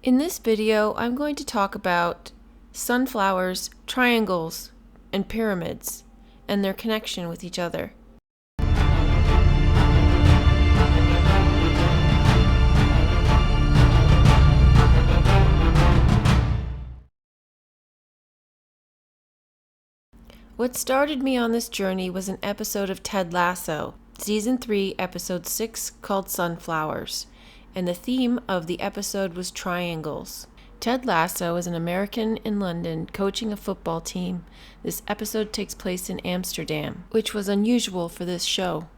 In this video, I'm going to talk about sunflowers, triangles, and pyramids, and their connection with each other. What started me on this journey was an episode of Ted Lasso, Season 3, Episode 6, called Sunflowers, and the theme of the episode was triangles. Ted Lasso is an American in London coaching a football team. This episode takes place in Amsterdam, which was unusual for this show.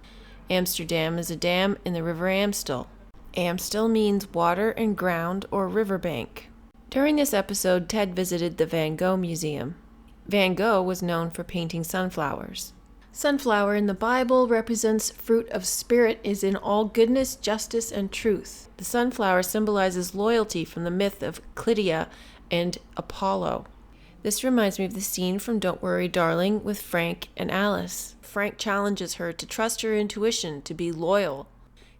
Amsterdam is a dam in the River Amstel. Amstel means water and ground or riverbank. During this episode, Ted visited the Van Gogh Museum. Van Gogh was known for painting sunflowers. Sunflower in the Bible represents fruit of spirit is in all goodness, justice, and truth. The sunflower symbolizes loyalty from the myth of Clydia and Apollo. This reminds me of the scene from Don't Worry, Darling with Frank and Alice. Frank challenges her to trust her intuition, to be loyal.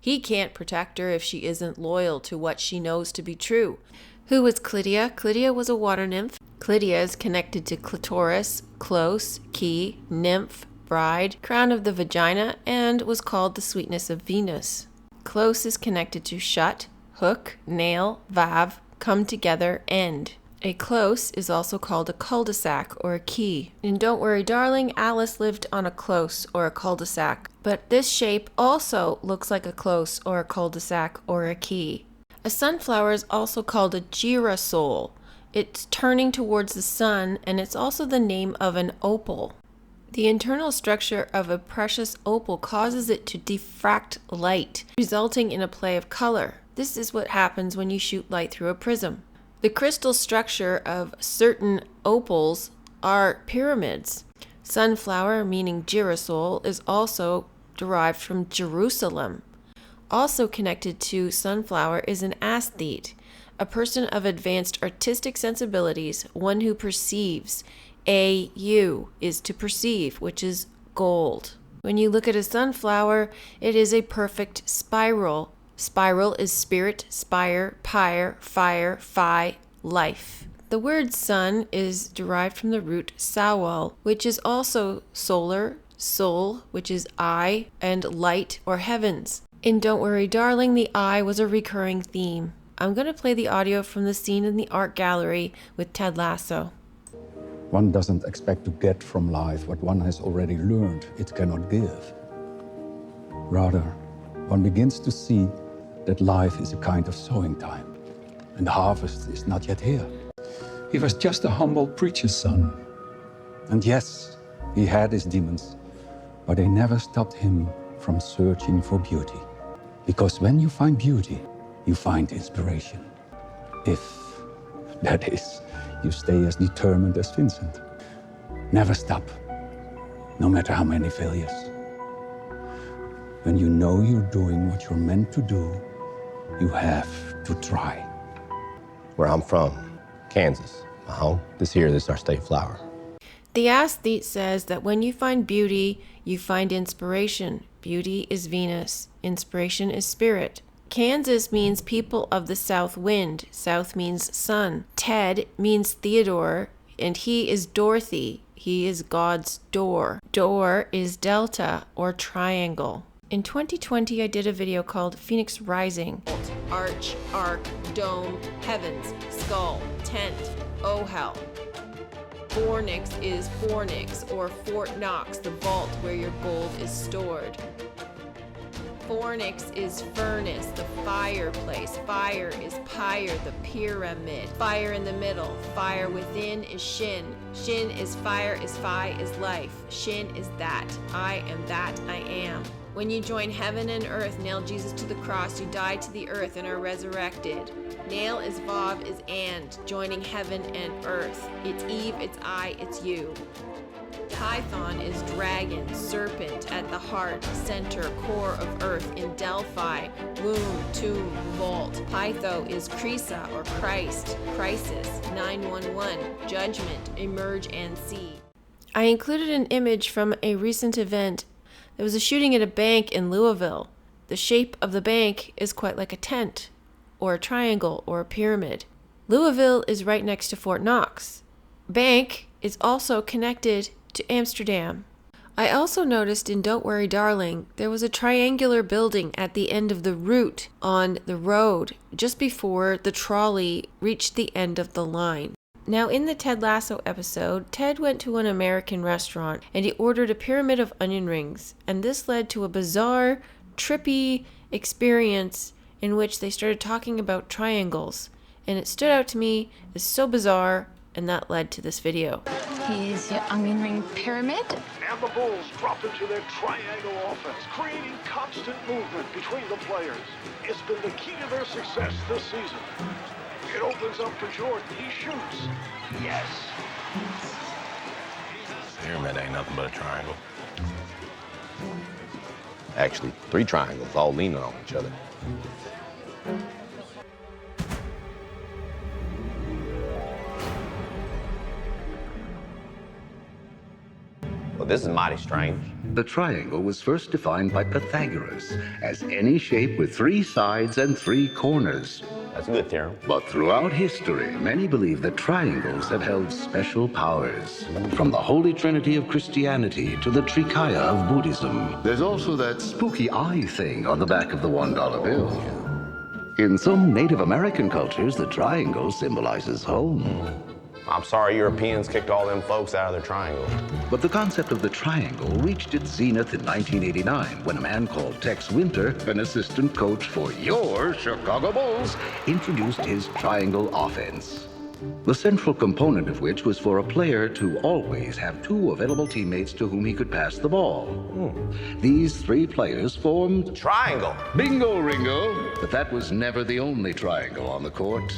He can't protect her if she isn't loyal to what she knows to be true. Who was Clydia? Clydia was a water nymph. Clydia is connected to clitoris, close, key, nymph, bride, crown of the vagina, and was called the sweetness of Venus. Close is connected to shut, hook, nail, vav, come together, end. A close is also called a cul-de-sac or a key. In Don't Worry, Darling, Alice lived on a close or a cul-de-sac, but this shape also looks like a close or a cul-de-sac or a key. A sunflower is also called a girasol. It's turning towards the sun, and it's also the name of an opal. The internal structure of a precious opal causes it to diffract light, resulting in a play of color. This is what happens when you shoot light through a prism. The crystal structure of certain opals are pyramids. Sunflower, meaning girasol, is also derived from Jerusalem. Also connected to sunflower is an aesthete, a person of advanced artistic sensibilities, one who perceives. A-U is to perceive, which is gold. When you look at a sunflower, it is a perfect spiral. Spiral is spirit, spire, pyre, fire, phi, life. The word sun is derived from the root sawal, which is also solar, soul, which is eye, and light or heavens. In Don't Worry, Darling, the eye was a recurring theme. I'm going to play the audio from the scene in the art gallery with Ted Lasso. One doesn't expect to get from life what one has already learned it cannot give. Rather, one begins to see that life is a kind of sowing time, and the harvest is not yet here. He was just a humble preacher's son. And yes, he had his demons, but they never stopped him from searching for beauty. Because when you find beauty, you find inspiration. If, that is, you stay as determined as Vincent. Never stop, no matter how many failures. When you know you're doing what you're meant to do, you have to try. Where I'm from, Kansas, my home, this is our state flower. The aesthete says that when you find beauty, you find inspiration. Beauty is Venus. Inspiration is spirit. Kansas means people of the south wind. South means sun. Ted means Theodore, and he is Dorothy. He is God's door. Door is delta or triangle. In 2020, I did a video called Phoenix Rising. Arch, arc, dome, heavens, skull, tent, oh hell. Fornix is Fornix or Fort Knox, the vault where your gold is stored. Fornix is furnace, the fireplace. Fire is pyre, the pyramid. Fire in the middle. Fire within is shin. Shin is fire, is phi, is life. Shin is that. I am that I am. When you join heaven and earth, nail Jesus to the cross, you die to the earth and are resurrected. Nail is vav, is and, joining heaven and earth. It's Eve, it's I, it's you. Python is dragon, serpent, at the heart, center, core of earth, in Delphi, womb, tomb, vault. Pytho is Krisa or Christ, crisis, 911, judgment, emerge and see. I included an image from a recent event. There was a shooting at a bank in Louisville. The shape of the bank is quite like a tent, or a triangle, or a pyramid. Louisville is right next to Fort Knox. Bank is also connected to Amsterdam. I also noticed in Don't Worry Darling, there was a triangular building at the end of the route on the road, just before the trolley reached the end of the line. Now, in the Ted Lasso episode, Ted went to an American restaurant and he ordered a pyramid of onion rings, and this led to a bizarre, trippy experience in which they started talking about triangles, and it stood out to me as so bizarre, and that led to this video. Here's your onion ring pyramid. And the Bulls drop into their triangle offense, creating constant movement between the players. It's been the key to their success this season. It opens up for Jordan. He shoots. Yes. Pyramid ain't nothing but a triangle. Actually, 3 triangles all leaning on each other. Well, this is mighty strange. The triangle was first defined by Pythagoras as any shape with 3 sides and 3 corners. That's a good theorem. But throughout history, many believe that triangles have held special powers. From the Holy Trinity of Christianity to the Trikaya of Buddhism. There's also that spooky eye thing on the back of the $1 bill. In some Native American cultures, the triangle symbolizes home. I'm sorry Europeans kicked all them folks out of their triangle. But the concept of the triangle reached its zenith in 1989 when a man called Tex Winter, an assistant coach for your Chicago Bulls, introduced his triangle offense. The central component of which was for a player to always have 2 available teammates to whom he could pass the ball. These 3 players formed Triangle. Bingo Ringo. But that was never the only triangle on the court.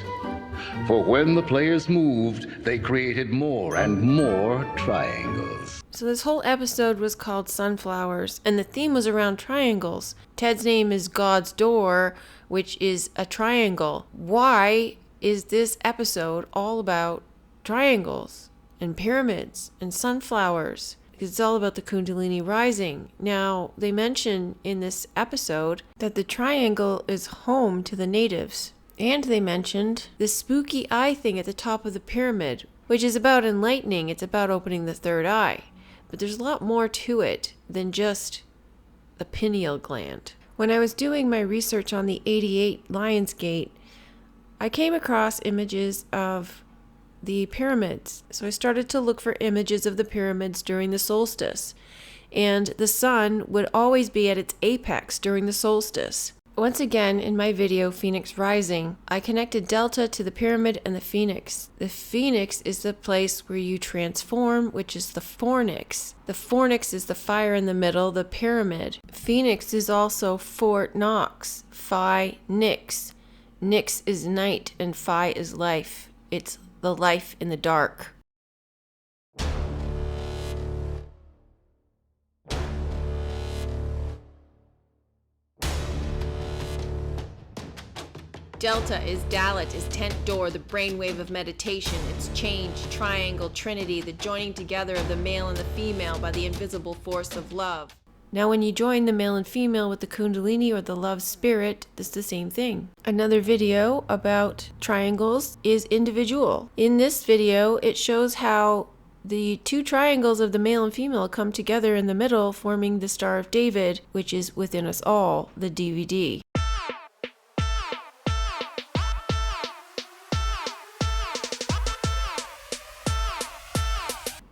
For when the players moved, they created more and more triangles. So this whole episode was called Sunflowers, and the theme was around triangles. Ted's name is God's Door, which is a triangle. Why is this episode all about triangles and pyramids and sunflowers? Because it's all about the Kundalini rising. Now, they mention in this episode that the triangle is home to the natives. And they mentioned the spooky eye thing at the top of the pyramid, which is about enlightening. It's about opening the third eye. But there's a lot more to it than just the pineal gland. When I was doing my research on the 88 Lionsgate, I came across images of the pyramids. So I started to look for images of the pyramids during the solstice. And the sun would always be at its apex during the solstice. Once again, in my video, Phoenix Rising, I connected Delta to the pyramid and the Phoenix. The Phoenix is the place where you transform, which is the fornix. The fornix is the fire in the middle, the pyramid. Phoenix is also Fort Knox, Phi Nix. Nix is night and Phi is life. It's the life in the dark. Delta is Dalit, is tent door, the brainwave of meditation. It's change, triangle, trinity, the joining together of the male and the female by the invisible force of love. Now when you join the male and female with the Kundalini or the love spirit, it's the same thing. Another video about triangles is individual. In this video, it shows how the 2 triangles of the male and female come together in the middle, forming the Star of David, which is within us all, the DVD.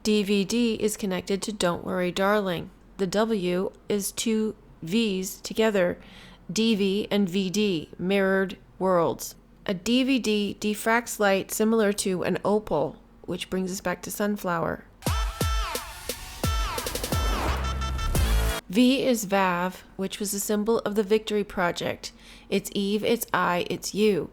DVD is connected to Don't Worry Darling. The W is 2 V's together, DV and VD, mirrored worlds. A DVD diffracts light similar to an opal, which brings us back to sunflower. V is Vav, which was a symbol of the Victory Project. It's Eve, it's I, it's you.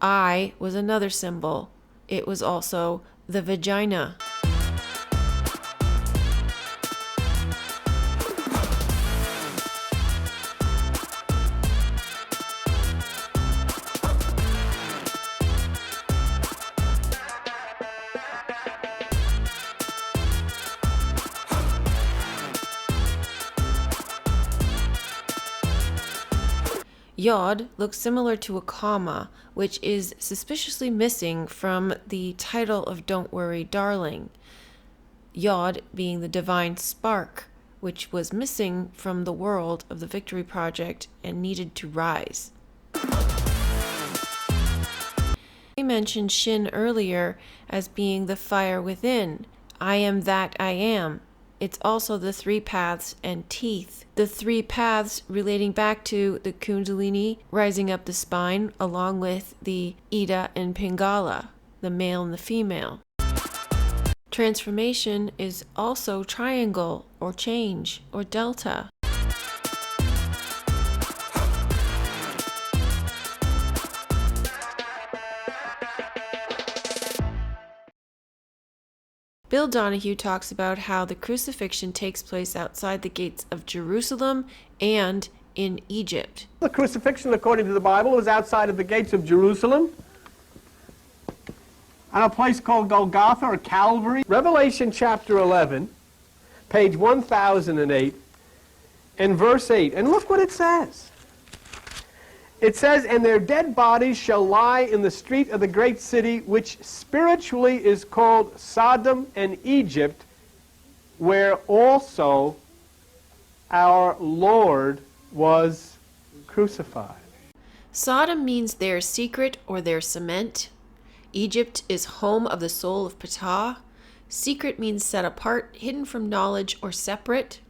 I was another symbol. It was also the vagina. Yod looks similar to a comma, which is suspiciously missing from the title of Don't Worry, Darling. Yod being the divine spark, which was missing from the world of the Victory Project and needed to rise. I mentioned Shin earlier as being the fire within. I am that I am. It's also the three paths and teeth. The three paths relating back to the Kundalini rising up the spine, along with the Ida and Pingala, the male and the female. Transformation is also triangle or change or delta. Bill Donahue talks about how the crucifixion takes place outside the gates of Jerusalem and in Egypt. The crucifixion, according to the Bible, was outside of the gates of Jerusalem, on a place called Golgotha or Calvary. Revelation chapter 11, page 1008, and verse 8. And look what it says. It says, "And their dead bodies shall lie in the street of the great city, which spiritually is called Sodom and Egypt, where also our Lord was crucified." Sodom means their secret or their cement. Egypt is home of the soul of Ptah. Secret means set apart, hidden from knowledge, or separate.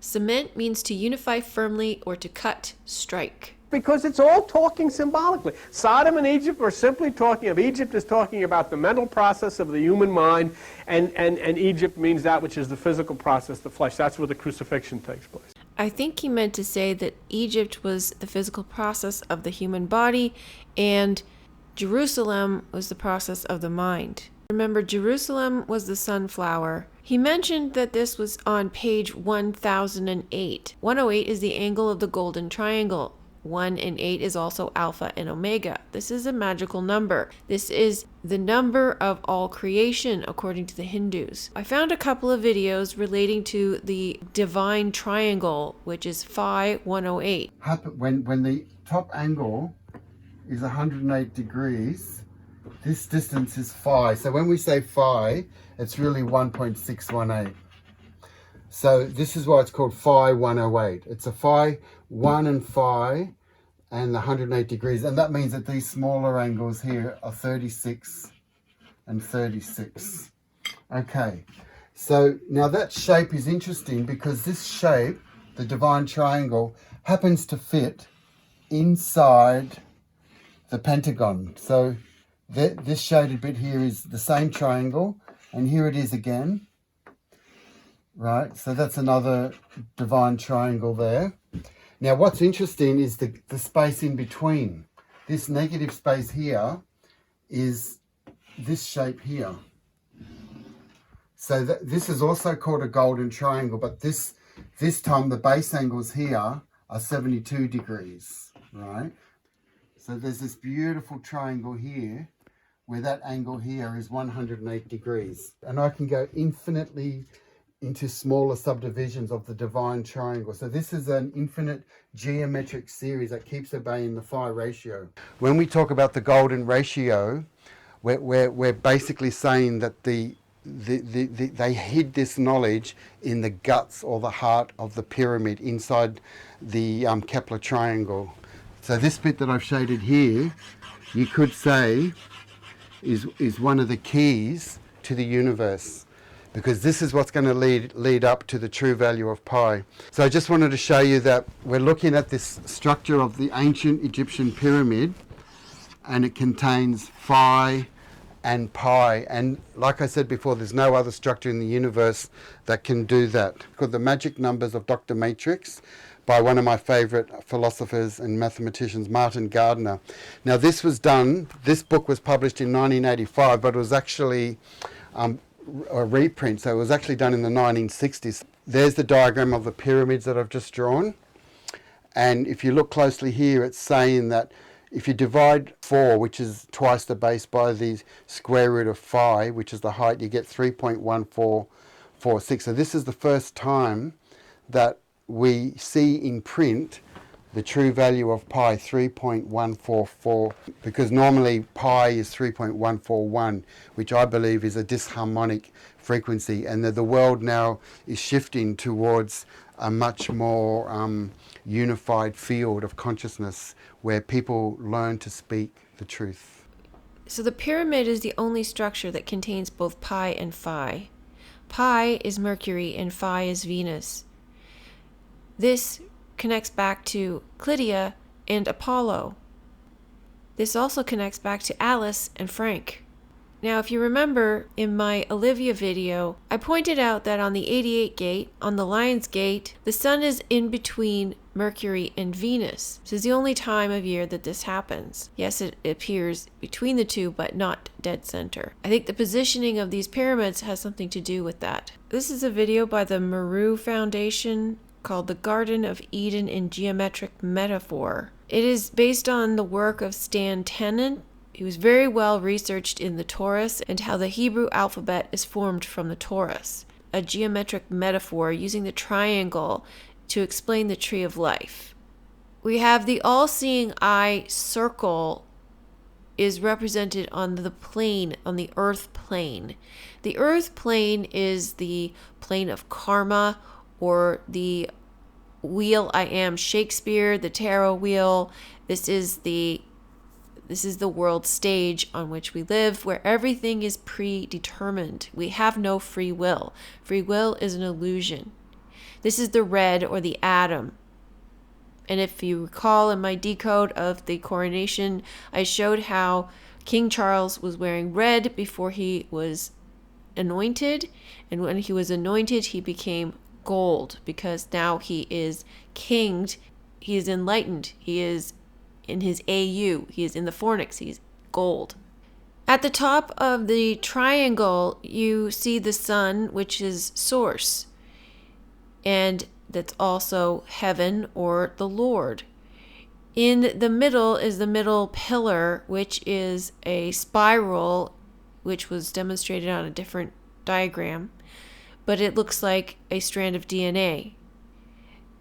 Cement means to unify firmly or to cut, strike. Because it's all talking symbolically. Sodom and Egypt are simply talking of, Egypt is talking about the mental process of the human mind, and Egypt means that which is the physical process, the flesh. That's where the crucifixion takes place. I think he meant to say that Egypt was the physical process of the human body, and Jerusalem was the process of the mind. Remember, Jerusalem was the sunflower. He mentioned that this was on page 1008. 108 is the angle of the golden triangle. 1 and 8 is also alpha and omega. This is a magical number. This is the number of all creation, according to the Hindus. I found a couple of videos relating to the divine triangle, which is Phi 108. When the top angle is 108 degrees, this distance is phi. So when we say phi, it's really 1.618. So this is why it's called Phi 108. It's a Phi 1 and Phi and 108 degrees. And that means that these smaller angles here are 36 and 36. Okay, so now that shape is interesting because this shape, the divine triangle, happens to fit inside the pentagon. So this shaded bit here is the same triangle, and here it is again. Right, so that's another divine triangle there. Now what's interesting is the space in between. This negative space here is this shape here. So this is also called a golden triangle, but this time the base angles here are 72 degrees, right? So there's this beautiful triangle here where that angle here is 108 degrees. And I can go infinitely into smaller subdivisions of the divine triangle. So this is an infinite geometric series that keeps obeying the phi ratio. When we talk about the golden ratio, we're basically saying that they hid this knowledge in the guts or the heart of the pyramid inside the Kepler triangle. So this bit that I've shaded here, you could say is one of the keys to the universe, because this is what's going to lead up to the true value of pi. So I just wanted to show you that we're looking at this structure of the ancient Egyptian pyramid, and it contains phi and pi. And like I said before, there's no other structure in the universe that can do that. Called The Magic Numbers of Dr. Matrix, by one of my favorite philosophers and mathematicians, Martin Gardner. Now this book was published in 1985, but it was actually a reprint, so it was actually done in the 1960s. There's the diagram of the pyramids that I've just drawn, and if you look closely here, it's saying that if you divide 4, which is twice the base, by the square root of phi, which is the height, you get 3.1446. So this is the first time that we see in print the true value of pi 3.144, because normally pi is 3.141, which I believe is a disharmonic frequency, and that the world now is shifting towards a much more unified field of consciousness where people learn to speak the truth. So the pyramid is the only structure that contains both pi and phi. Pi is Mercury and phi is Venus. This connects back to Clydia and Apollo. This also connects back to Alice and Frank. Now, if you remember in my Olivia video, I pointed out that on the 88 gate, on the Lion's Gate, the sun is in between Mercury and Venus. This is the only time of year that this happens. Yes, it appears between the two, but not dead center. I think the positioning of these pyramids has something to do with that. This is a video by the Maru Foundation called The Garden of Eden in Geometric Metaphor. It is based on the work of Stan Tenen. He was very well researched in the torus and how the Hebrew alphabet is formed from the torus, a geometric metaphor using the triangle to explain the tree of life. We have the all-seeing eye circle is represented on the plane, on the earth plane. The earth plane is the plane of karma, or the wheel I am Shakespeare, the tarot wheel. This is the world stage on which we live, where everything is predetermined. We have no free will. Free will is an illusion. This is the red, or the atom. And if you recall in my decode of the coronation, I showed how King Charles was wearing red before he was anointed. And when he was anointed, he became gold, because now he is kinged, he is enlightened, he is in his AU, he is in the fornix, he's gold. At the top of the triangle, you see the sun, which is source, and that's also heaven or the Lord. In the middle is the middle pillar, which is a spiral, which was demonstrated on a different diagram, but it looks like a strand of DNA.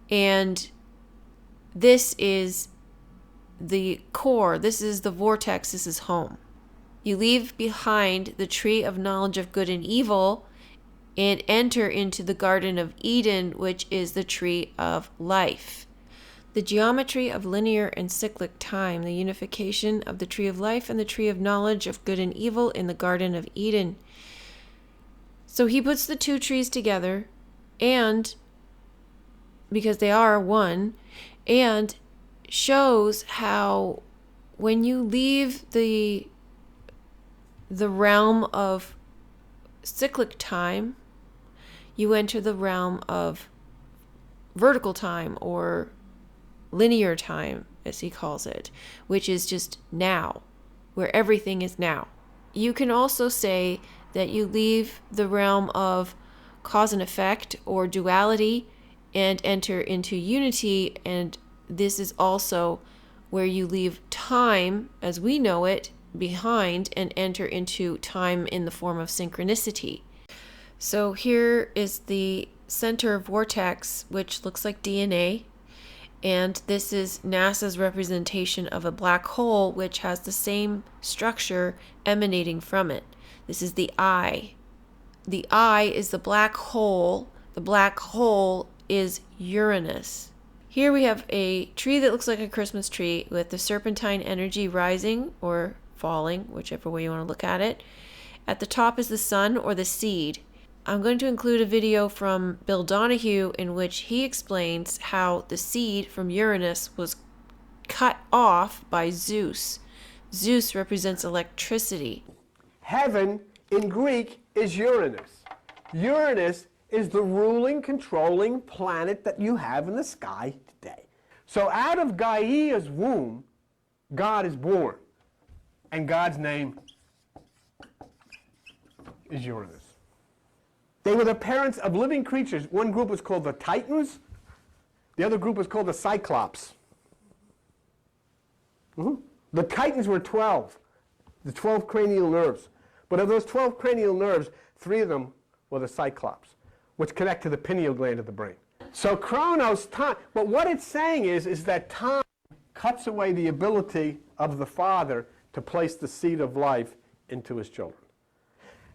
And this is the core, this is the vortex, this is home. You leave behind the tree of knowledge of good and evil and enter into the Garden of Eden, which is the tree of life. The geometry of linear and cyclic time, the unification of the tree of life and the tree of knowledge of good and evil in the Garden of Eden. So he puts the two trees together, and because they are one, and shows how when you leave the realm of cyclic time, you enter the realm of vertical time, or linear time, as he calls it, which is just now, where everything is now. You can also say that you leave the realm of cause and effect, or duality, and enter into unity, and this is also where you leave time as we know it behind and enter into time in the form of synchronicity. So here is the center vortex, which looks like DNA, and this is NASA's representation of a black hole, which has the same structure emanating from it. This is the eye. The eye is the black hole. The black hole is Uranus. Here we have a tree that looks like a Christmas tree with the serpentine energy rising or falling, whichever way you want to look at it. At the top is the sun, or the seed. I'm going to include a video from Bill Donahue in which he explains how the seed from Uranus was cut off by Zeus. Zeus represents electricity. Heaven in Greek is Uranus. Uranus is the ruling, controlling planet that you have in the sky today. So out of Gaia's womb, God is born. And God's name is Uranus. They were the parents of living creatures. One group was called the Titans. The other group was called the Cyclops. The Titans were 12. The 12 cranial nerves. But of those 12 cranial nerves, 3 of them were the Cyclops, which connect to the pineal gland of the brain. So Chronos, time, but what it's saying is that time cuts away the ability of the father to place the seed of life into his children.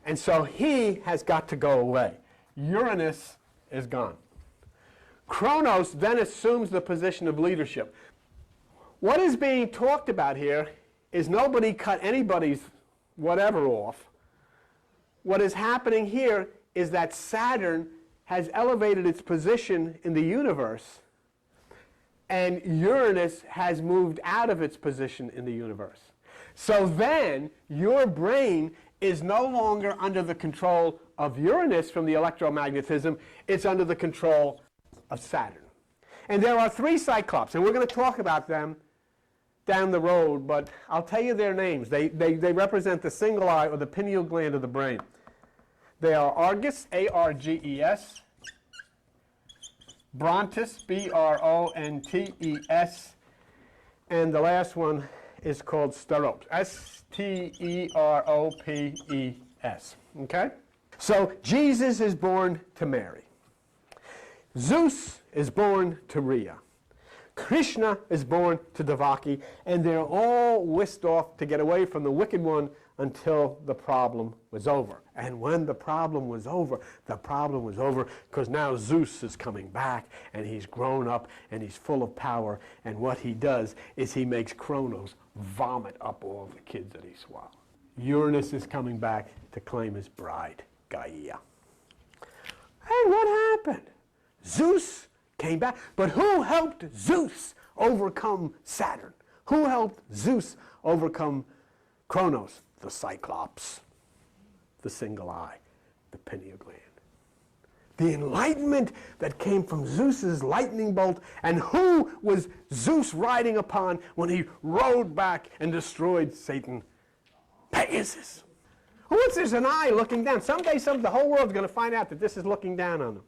And so he has got to go away. Uranus is gone. Chronos then assumes the position of leadership. What is being talked about here is nobody cut anybody's whatever off. What is happening here is that Saturn has elevated its position in the universe, and Uranus has moved out of its position in the universe. So then your brain is no longer under the control of Uranus from the electromagnetism, it's under the control of Saturn. And there are 3 Cyclops, and we're going to talk about them down the road, but I'll tell you their names. They represent the single eye or the pineal gland of the brain. They are Argus, A-R-G-E-S, Brontes, B-R-O-N-T-E-S, and the last one is called Steropes, S-T-E-R-O-P-E-S. Okay? So Jesus is born to Mary. Zeus is born to Rhea. Krishna is born to Devaki, and they're all whisked off to get away from the wicked one until the problem was over. And when the problem was over because now Zeus is coming back, and he's grown up, and he's full of power, and what he does is he makes Kronos vomit up all the kids that he swallowed. Uranus is coming back to claim his bride, Gaia. And what happened? Zeus came back, but who helped Zeus overcome Saturn? Who helped Zeus overcome Kronos? The Cyclops, the single eye, the pineal gland. The enlightenment that came from Zeus's lightning bolt, and who was Zeus riding upon when he rode back and destroyed Satan? Pegasus. What's there's an eye looking down? Someday the whole world's going to find out that this is looking down on them.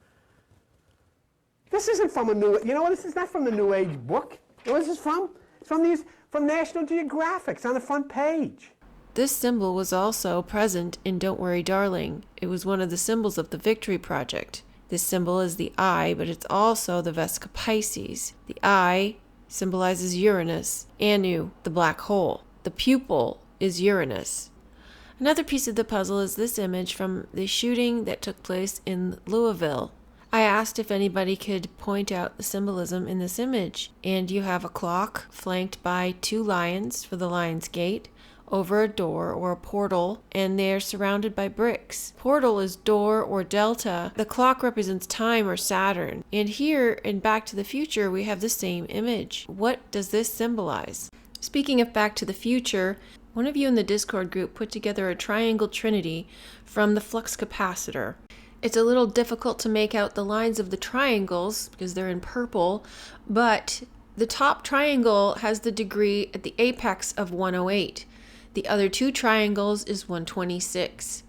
This isn't from a new, you know what, this is not from the New Age book. Where is this from? It's from National Geographic. It's on the front page. This symbol was also present in Don't Worry Darling. It was one of the symbols of the Victory Project. This symbol is the eye, but it's also the Vesca Pisces. The eye symbolizes Uranus, Anu, the black hole. The pupil is Uranus. Another piece of the puzzle is this image from the shooting that took place in Louisville. I asked if anybody could point out the symbolism in this image, and you have a clock flanked by 2 lions for the Lion's Gate, over a door or a portal, and they're surrounded by bricks. Portal is door or delta. The clock represents time or Saturn. And here in Back to the Future, we have the same image. What does this symbolize? Speaking of Back to the Future, one of you in the Discord group put together a triangle trinity from the flux capacitor. It's a little difficult to make out the lines of the triangles because they're in purple, but the top triangle has the degree at the apex of 108. The other 2 triangles is 126,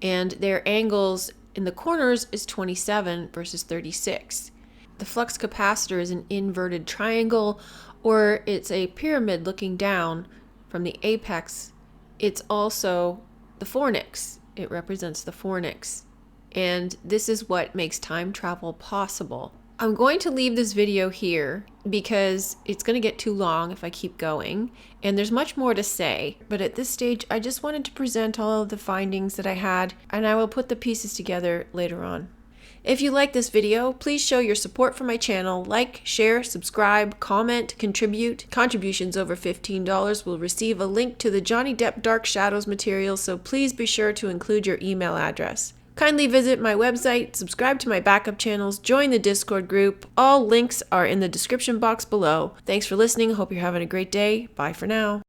and their angles in the corners is 27 versus 36. The flux capacitor is an inverted triangle, or it's a pyramid looking down from the apex. It's also the fornix. It represents the fornix. And this is what makes time travel possible. I'm going to leave this video here because it's going to get too long if I keep going, and there's much more to say, but at this stage I just wanted to present all of the findings that I had, and I will put the pieces together later on. If you like this video, please show your support for my channel. Like, share, subscribe, comment, contribute. Contributions over $15 will receive a link to the Johnny Depp Dark Shadows material, so please be sure to include your email address. Kindly visit my website, subscribe to my backup channels, join the Discord group. All links are in the description box below. Thanks for listening. Hope you're having a great day. Bye for now.